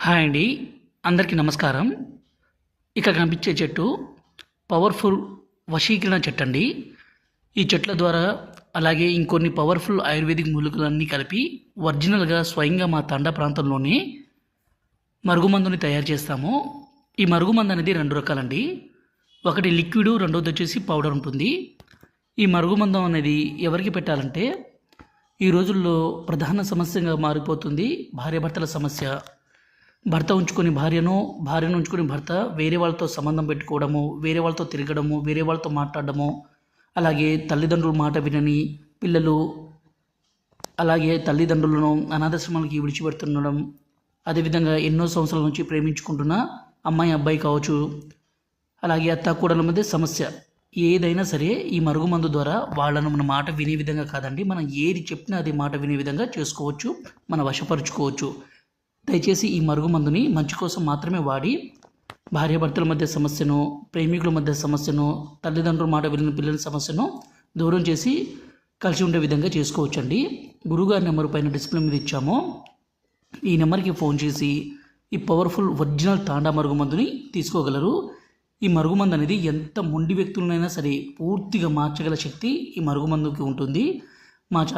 Hi అండి. అందరికీ నమస్కారం. ఇక్కడ కనిపించే చెట్టు పవర్ఫుల్ వశీకరణ చెట్టు అండి. ఈ చెట్ల ద్వారా అలాగే ఇంకొన్ని పవర్ఫుల్ ఆయుర్వేదిక్ మూలికలన్నీ కలిపి ఒరిజినల్గా స్వయంగా మా తండా ప్రాంతంలోనే మరుగుమందుని తయారు చేస్తాము. ఈ మరుగుమందు అనేది రెండు రకాలండి. ఒకటి లిక్విడ్, రెండోది వచ్చేసి పౌడర్ ఉంటుంది. ఈ మరుగుమందం అనేది ఎవరికి పెట్టాలంటే ఈ రోజుల్లో ప్రధాన సమస్యగా మారిపోతుంది భార్యాభర్తల సమస్య. భర్త ఉంచుకొని భార్యను, భార్యను ఉంచుకొని భర్త వేరే వాళ్ళతో సంబంధం పెట్టుకోవడము, వేరే వాళ్ళతో తిరగడము, వేరే వాళ్ళతో మాట్లాడడము, అలాగే తల్లిదండ్రుల మాట వినని పిల్లలు, అలాగే తల్లిదండ్రులను అనాథాశ్రమాలకి విడిచిపెడుతుండడం, అదేవిధంగా ఎన్నో సంవత్సరాల నుంచి ప్రేమించుకుంటున్న అమ్మాయి అబ్బాయి కావచ్చు, అలాగే అత్తాకోడల మధ్య సమస్య ఏదైనా సరే ఈ మరుగుమందు ద్వారా వాళ్ళను మన మాట వినే విధంగా కాదండి, మనం ఏది చెప్పినా అది మాట వినే విధంగా చేసుకోవచ్చు, మన వశపరుచుకోవచ్చు. దయచేసి ఈ మరుగుమందుని మంచి కోసం మాత్రమే వాడి భార్యాభర్తల మధ్య సమస్యను, ప్రేమికుల మధ్య సమస్యను, తల్లిదండ్రుల మాట విని పిల్లల సమస్యను దూరం చేసి కలిసి ఉండే విధంగా చేసుకోవచ్చండి. గురుగారి నెంబర్ పైన డిస్ప్లే మీద ఇచ్చాము. ఈ నెంబర్కి ఫోన్ చేసి ఈ పవర్ఫుల్ ఒరిజినల్ తాండా మరుగుమందుని తీసుకోగలరు. ఈ మరుగుమందు అనేది ఎంత మొండి వ్యక్తులనైనా సరే పూర్తిగా మార్చగల శక్తి ఈ మరుగుమందుకి ఉంటుంది. మా